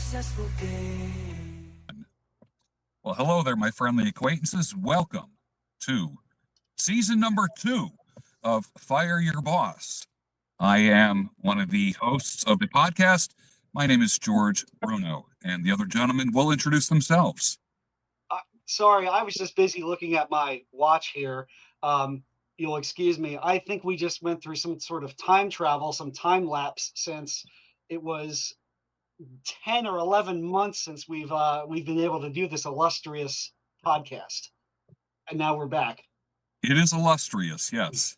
successful game. Well, hello there, my friendly acquaintances. Welcome to season number 2 of Fire Your Boss. I am one of the hosts of the podcast. My name is George Bruno, and the other gentlemen will introduce themselves. Sorry, I was just busy looking at my watch here. You'll excuse me. I think we just went through some sort of time travel, some time lapse, since it was 10 or 11 months since we've been able to do this illustrious podcast, and now we're back. It is illustrious, yes.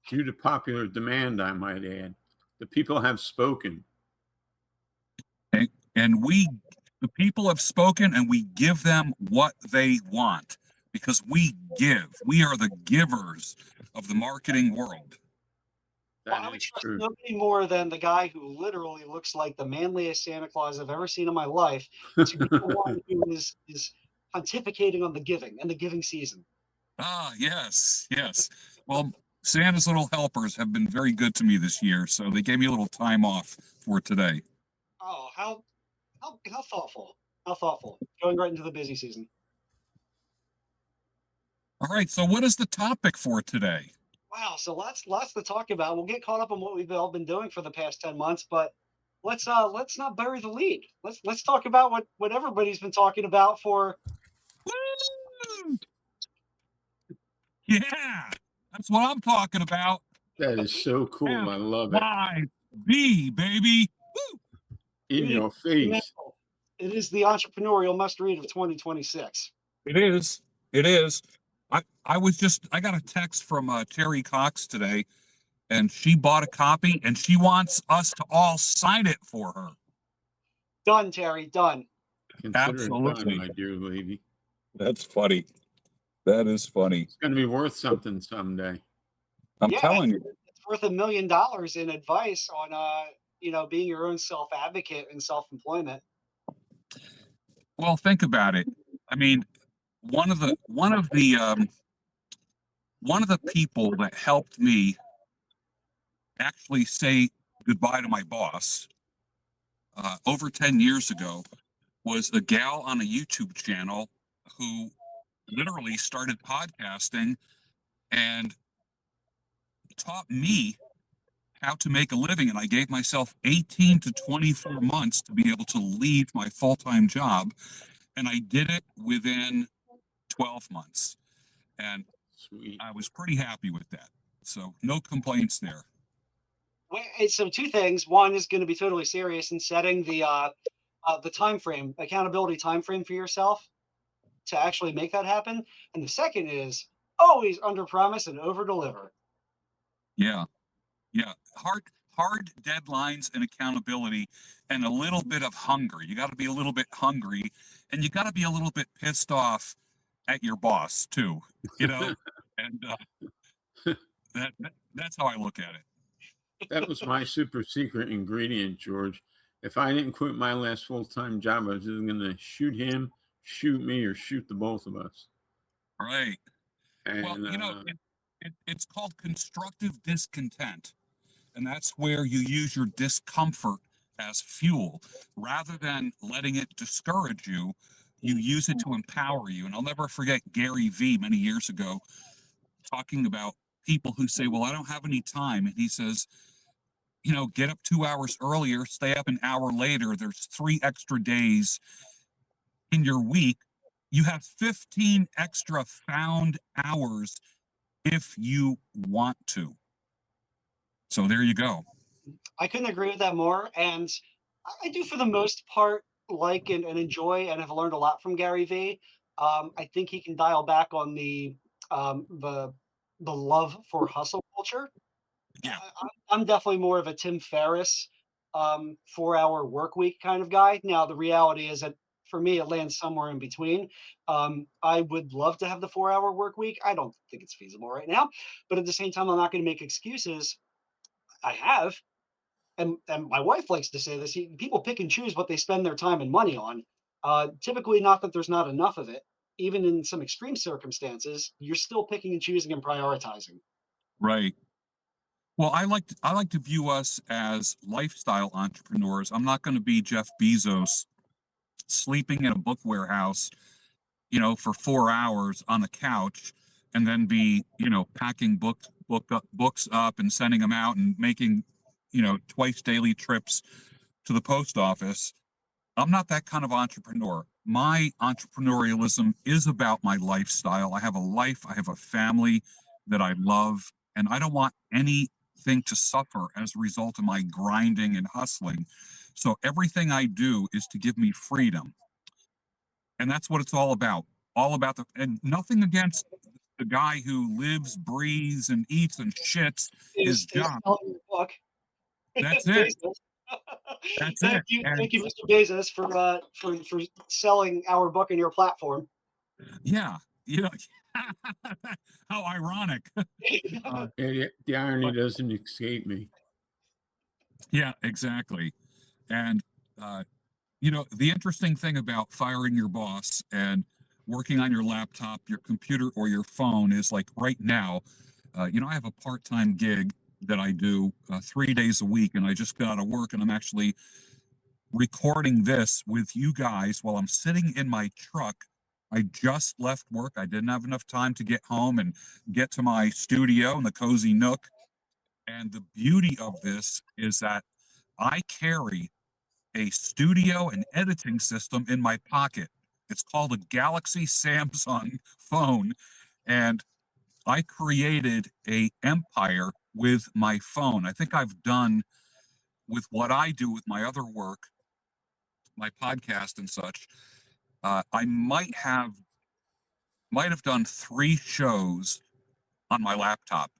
Due to popular demand, I might add. The people have spoken. And the people have spoken, and we give them what they want because we give. We are the givers of the marketing world. Well, I would trust nobody more than the guy who literally looks like the manliest Santa Claus I've ever seen in my life to be the one who is pontificating on the giving and the giving season. Ah, yes. Well, Santa's little helpers have been very good to me this year, so they gave me a little time off for today. Oh, how thoughtful. How thoughtful. Going right into the busy season. All right, so what is the topic for today? Wow, so lots to talk about. We'll get caught up on what we've all been doing for the past 10 months, but let's not bury the lead. Let's talk about what everybody's been talking about for. Woo! Yeah, that's what I'm talking about. That is so cool. I love it. FYB, baby. Woo! In your face. It is the entrepreneurial must-read of 2026. It is. I got a text from Terry Cox today, and she bought a copy, and she wants us to all sign it for her. Done, Terry, done. Absolutely. Done, my dear lady. That's funny. That is funny. It's going to be worth something someday. I'm telling you. It's worth $1 million in advice on, being your own self-advocate and self-employment. Well, think about it. I mean, one of the people that helped me actually say goodbye to my boss over 10 years ago was a gal on a YouTube channel who literally started podcasting and taught me how to make a living. And I gave myself 18 to 24 months to be able to leave my full-time job. And I did it within 12 months. And Sweet. I was pretty happy with that. So no complaints there. Well, so two things. One is going to be totally serious in setting the time frame, accountability time frame for yourself to actually make that happen. And the second is always under promise and over deliver. Yeah. Hard deadlines and accountability and a little bit of hunger. You got to be a little bit hungry, and you got to be a little bit pissed off at your boss too, and that's how I look at it. That was my super secret ingredient, George. If I didn't quit my last full-time job, I was either going to shoot him, shoot me, or shoot the both of us. Right. And, well, it's called constructive discontent. And that's where you use your discomfort as fuel. Rather than letting it discourage you, you use it to empower you. And I'll never forget Gary Vee many years ago talking about people who say, well, I don't have any time. And he says, get up 2 hours earlier, stay up an hour later. There's 3 extra days in your week. You have 15 extra found hours if you want to. So there you go. I couldn't agree with that more. And I do, for the most part, like and enjoy and have learned a lot from Gary Vee. I think he can dial back on the love for hustle culture. Yeah. I'm definitely more of a Tim Ferriss 4-hour work week kind of guy. Now, the reality is that for me, it lands somewhere in between. I would love to have the 4-hour work week. I don't think it's feasible right now. But at the same time, I'm not going to make excuses. I have, and my wife likes to say this, people pick and choose what they spend their time and money on. Typically, not that there's not enough of it. Even in some extreme circumstances, you're still picking and choosing and prioritizing. Right. Well, I like to view us as lifestyle entrepreneurs. I'm not going to be Jeff Bezos sleeping in a book warehouse, for 4 hours on the couch, and then be, packing books up and sending them out and making, twice daily trips to the post office. I'm not that kind of entrepreneur. My entrepreneurialism is about my lifestyle. I have a life, I have a family that I love, and I don't want anything to suffer as a result of my grinding and hustling. So everything I do is to give me freedom. And that's what it's all about. All about and nothing against the guy who lives, breathes, and eats and shits his Is job. selling your book. That's it. Bezos. That's Thank it. you, And thank you, Mr. Bezos, for selling our book in your platform. yeah, how ironic. Uh, Yeah, the irony doesn't escape me. yeah, exactly. And the interesting thing about firing your boss and working on your laptop, your computer, or your phone is like right now, I have a part-time gig that I do 3 days a week, and I just got out of work, and I'm actually recording this with you guys while I'm sitting in my truck. I just left work. I didn't have enough time to get home and get to my studio in the cozy nook. And the beauty of this is that I carry a studio and editing system in my pocket. It's called a Galaxy Samsung phone. And I created a empire with my phone. I think I've done with what I do with my other work, my podcast and such. I might have done 3 shows on my laptop.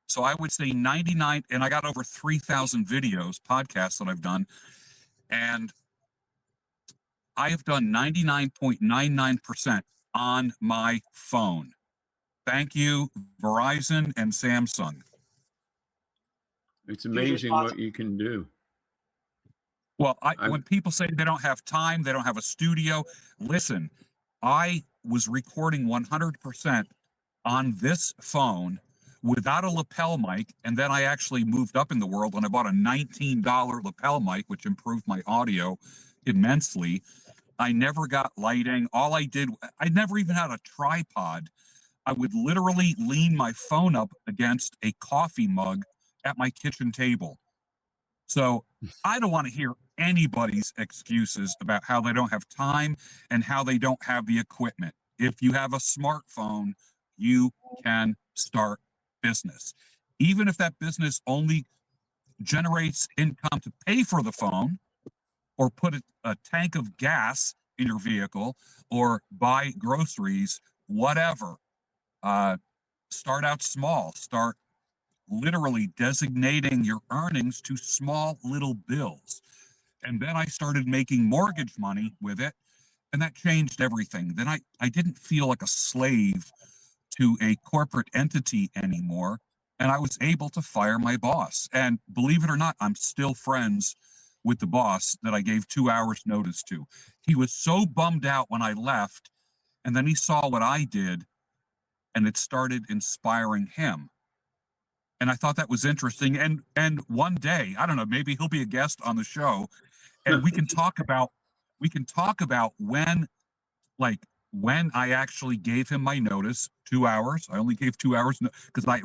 So I would say 99, and I got over 3,000 videos, podcasts that I've done. And I have done 99.99% on my phone. Thank you, Verizon and Samsung. It's Huge amazing respons- what you can do. Well, I- when people say they don't have time, they don't have a studio, listen, I was recording 100% on this phone without a lapel mic, and then I actually moved up in the world when I bought a $19 lapel mic, which improved my audio immensely. I never got lighting. I never even had a tripod. I would literally lean my phone up against a coffee mug at my kitchen table. So I don't want to hear anybody's excuses about how they don't have time and how they don't have the equipment. If you have a smartphone, you can start business. Even if that business only generates income to pay for the phone, or put a tank of gas in your vehicle, or buy groceries, whatever. Start out small. Start literally designating your earnings to small little bills. And then I started making mortgage money with it, and that changed everything. Then I didn't feel like a slave to a corporate entity anymore, and I was able to fire my boss. And believe it or not, I'm still friends with the boss that I gave 2 hours notice to. He was so bummed out when I left, and then he saw what I did, and it started inspiring him. And I thought that was interesting. And one day, I don't know, maybe he'll be a guest on the show, and we can talk about when I actually gave him my notice. 2 hours. I only gave 2 hours because I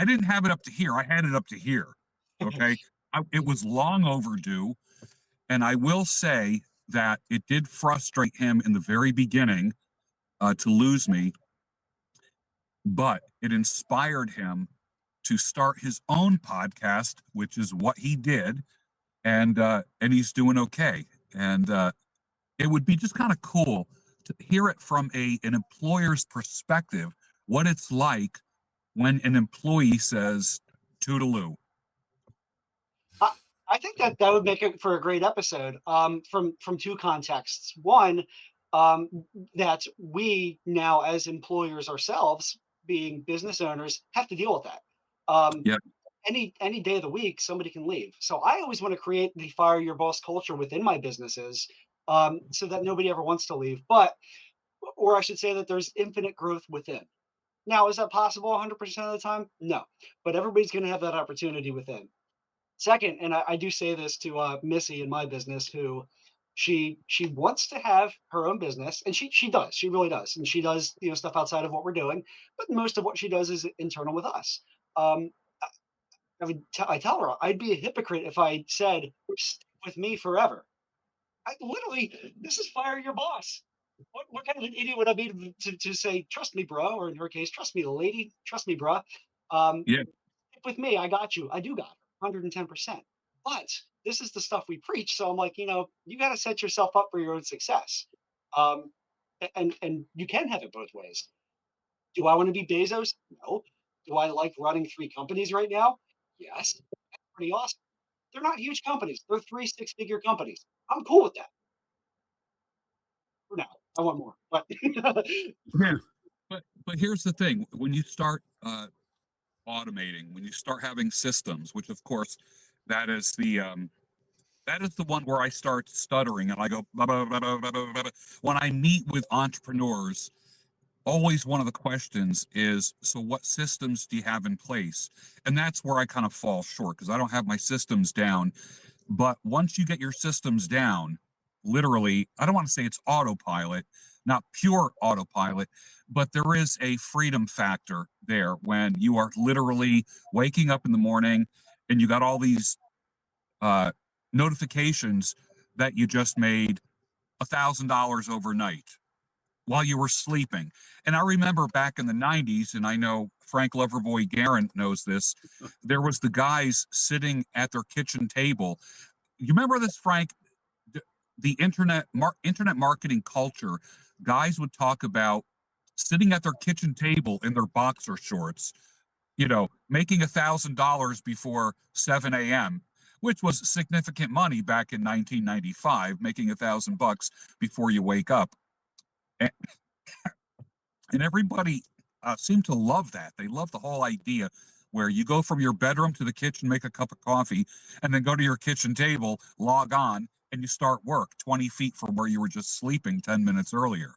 didn't have it up to here. I had it up to here. Okay. It was long overdue. And I will say that it did frustrate him in the very beginning to lose me, but it inspired him to start his own podcast, which is what he did. And he's doing okay. And it would be just kind of cool to hear it from an employer's perspective, what it's like when an employee says toodaloo. I think that would make it for a great episode. From 2 contexts. One, that we now as employers ourselves, being business owners, have to deal with that. Yeah. Any day of the week, somebody can leave. So I always want to create the fire your boss culture within my businesses, so that nobody ever wants to leave. Or I should say that there's infinite growth within. Now, is that possible 100% of the time? No, but everybody's going to have that opportunity within. Second, and I do say this to Missy in my business, who She wants to have her own business, and she really does, and she does stuff outside of what we're doing, but most of what she does is internal with us. Um, I tell her I'd be a hypocrite if I said stick with me forever. This is fire your boss. What kind of an idiot would I be to say trust me, bro, or in her case, trust me, lady, trust me, bro. Um, Yeah. with me, I got you. I do got her, 110%. But this is the stuff we preach. So I'm like, you got to set yourself up for your own success. Um, and you can have it both ways. Do I want to be Bezos? No. Do I like running 3 companies right now? Yes. That's pretty awesome. They're not huge companies. They're 3 6-figure companies. I'm cool with that for now. I want more, but Yeah. But here's the thing: when you start automating, when you start having systems, which of course that is the one where I start stuttering and I go blah, blah, blah, blah, blah, blah, blah. When I meet with entrepreneurs, always one of the questions is, so what systems do you have in place? And that's where I kind of fall short because I don't have my systems down. But once you get your systems down, literally, I don't want to say it's autopilot, not pure autopilot, but there is a freedom factor there when you are literally waking up in the morning and you got all these uh, notifications that you just made $1,000 overnight while you were sleeping. And I remember back in the 90s, and I know Frank Loverboy Guerin knows this, there was the guys sitting at their kitchen table. You remember this, Frank? The internet marketing culture, guys would talk about sitting at their kitchen table in their boxer shorts, making $1,000 before 7 a.m., which was significant money back in 1995, making $1,000 before you wake up. And, and everybody seemed to love that. They love the whole idea where you go from your bedroom to the kitchen, make a cup of coffee, and then go to your kitchen table, log on, and you start work 20 feet from where you were just sleeping 10 minutes earlier.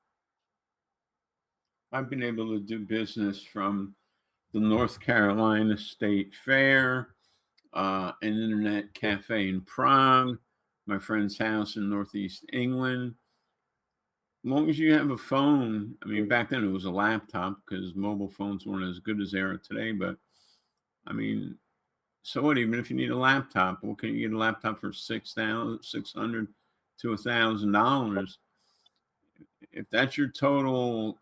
I've been able to do business from the North Carolina State Fair, an internet cafe in Prague, my friend's house in Northeast England. As long as you have a phone, I mean, back then it was a laptop because mobile phones weren't as good as they are today. But I mean, so what? Even if you need a laptop, what can you get a laptop for $600 to $1,000? If that's your total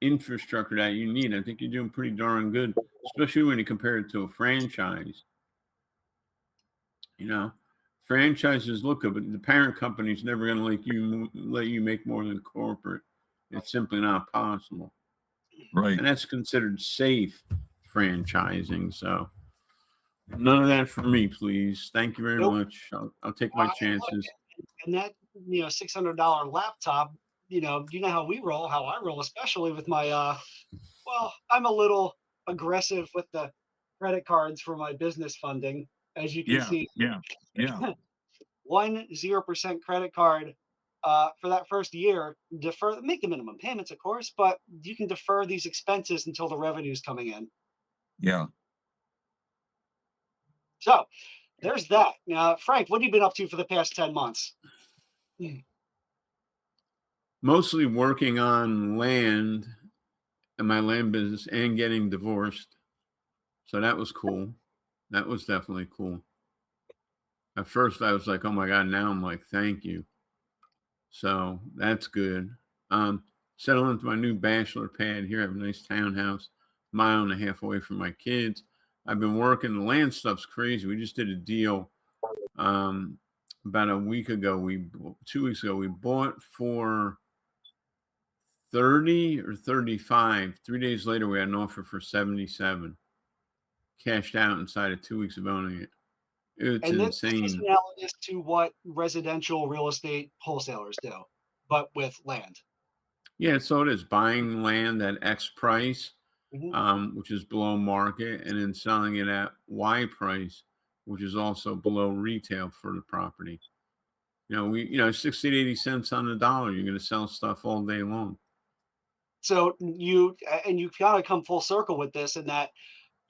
infrastructure that you need, I think you're doing pretty darn good, especially when you compare it to a franchise. Franchises look good, but the parent company's never going to let you make more than corporate. It's simply not possible. Right. And that's considered safe franchising. So none of that for me, please. Thank you very much. I'll take my chances. And that $600 laptop, you know how we roll, how I roll, especially with my well, I'm a little aggressive with the credit cards for my business funding, as you can see. Yeah. 0% credit card for that first year. Make the minimum payments, of course, but you can defer these expenses until the revenue's coming in. Yeah. So there's that. Now, Frank, what have you been up to for the past 10 months? Mostly working on land and my land business and getting divorced. So that was cool. That was definitely cool. At first I was like, oh my God, now I'm like, thank you. So that's good. Settled into my new bachelor pad here. I have a nice townhouse, mile and a half away from my kids. I've been working. The land stuff's crazy. We just did a deal about a week ago. 2 weeks ago, we bought for 30 or 35. 3 days later, we had an offer for 77. Cashed out inside of 2 weeks of owning it. It's insane. This is analogous to what residential real estate wholesalers do, but with land. Yeah, so it is buying land at X price, which is below market, and then selling it at Y price, which is also below retail for the property. 60 to 80 cents on the dollar. You're going to sell stuff all day long. So you kind of come full circle with this in that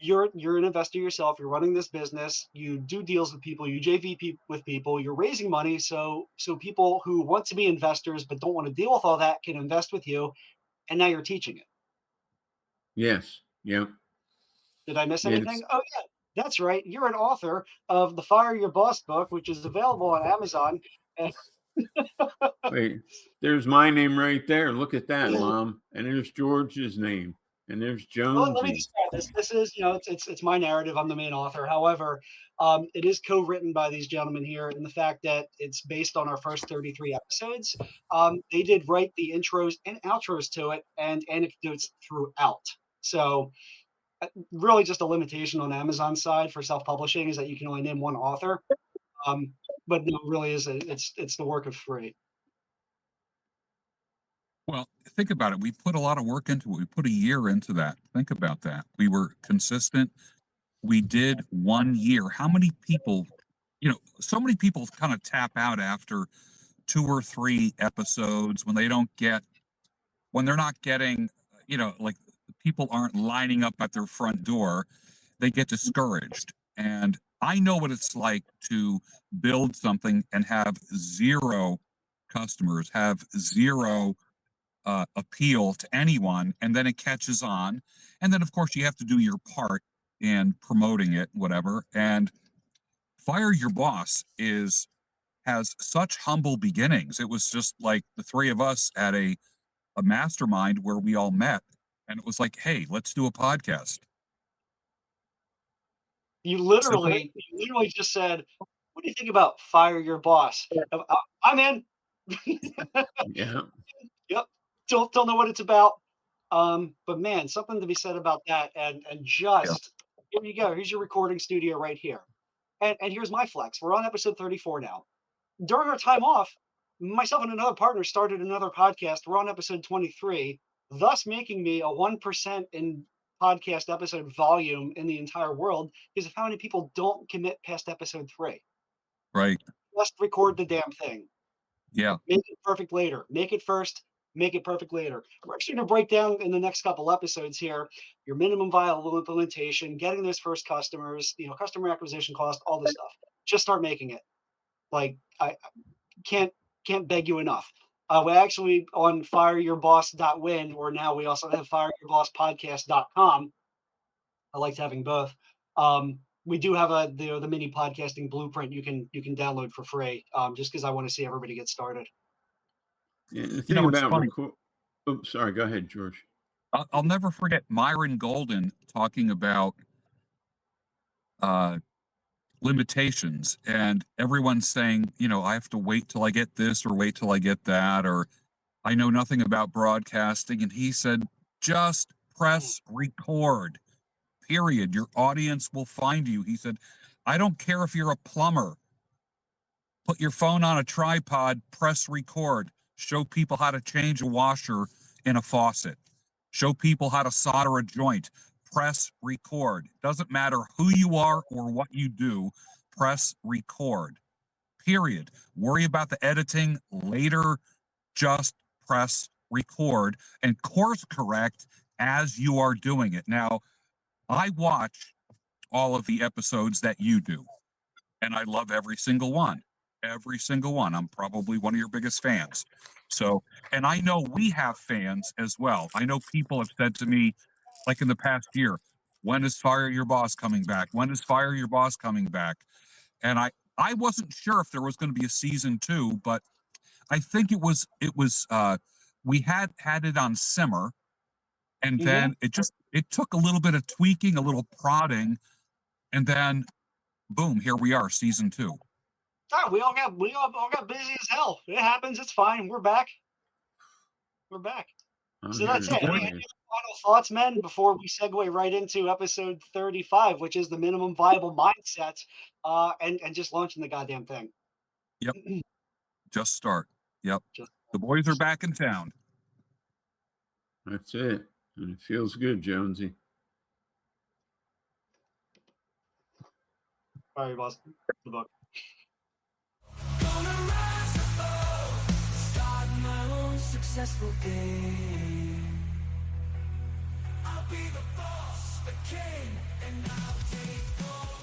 you're an investor yourself. You're running this business. You do deals with people. You with people. You're raising money, so people who want to be investors but don't want to deal with all that can invest with you. And now you're teaching it. Yes. Yep. Did I miss Yeah, anything? Oh yeah, that's right. You're an author of the Fire Your Boss book, which is available on Amazon. And wait, there's my name right there. Look at that, Mom. And there's George's name. And there's well, let me Jonesy. describe this. This is, it's my narrative. I'm the main author. However, it is co-written by these gentlemen here, and the fact that it's based on our first 33 episodes. They did write the intros and outros to it, and anecdotes throughout. So, really, just a limitation on Amazon's side for self-publishing is that you can only name one author. But no, it really is. It's the work of free. Well, think about it. We put a lot of work into it. We put a year into that. Think about that. We were consistent. We did 1 year. How many people, so many people kind of tap out after 2 or 3 episodes when they're not getting, like people aren't lining up at their front door. They get discouraged. And I know what it's like to build something and have 0 customers, have 0 appeal to anyone, and then it catches on, and then of course you have to do your part in promoting it, whatever. And Fire Your Boss has such humble beginnings. It was just like the 3 of us at a mastermind where we all met, and it was like, hey, let's do a podcast. You literally just said, what do you think about Fire Your Boss? I'm in. Yeah. Yep. Don't know what it's about. But man, something to be said about that. And just here you go. Here's your recording studio right here. And here's my flex. We're on episode 34 now. During our time off, myself and another partner started another podcast. We're on episode 23, thus making me a 1% in podcast episode volume in the entire world because of how many people don't commit past episode 3. Right. Just record the damn thing. Yeah. Make it perfect later. Make it first. Make it perfect later. We're actually going to break down in the next couple episodes here your minimum viable implementation, getting those first customers, customer acquisition cost, all this stuff. Just start making it. Like I can't beg you enough. We actually on fireyourboss.win, or now we also have fireyourbosspodcast.com. I liked having both. We do have the mini podcasting blueprint you can download for free, just because I want to see everybody get started. Yeah, the thing about oops, sorry, go ahead, George. I'll never forget Myron Golden talking about limitations, and everyone's saying, I have to wait till I get this or wait till I get that, or I know nothing about broadcasting. And he said, just press record, period. Your audience will find you. He said, I don't care if you're a plumber. Put your phone on a tripod, press record. Show people how to change a washer in a faucet. Show people how to solder a joint. Press record. Doesn't matter who you are or what you do. Press record. Period. Worry about the editing later. Just press record and course correct as you are doing it. Now, I watch all of the episodes that you do, and I love every single one. Every single one. I'm probably one of your biggest fans. So, and I know we have fans as well. I know people have said to me, like in the past year, when is Fire Your Boss coming back? When is Fire Your Boss coming back? And I wasn't sure if there was going to be a season 2, but I think it was we had it on simmer, and then it took a little bit of tweaking, a little prodding, and then boom, here we are, season 2. Oh, we all got busy as hell. It happens. It's fine. We're back. So that's it. Any final thoughts, men, before we segue right into episode 35, which is the minimum viable mindset, and just launching the goddamn thing. Yep. Just start. Yep. The boys are back in town. That's it. And it feels good, Jonesy. Fire Your Boss, the book. Gonna rise above, start my own successful game. I'll be the boss, the king, and I'll take all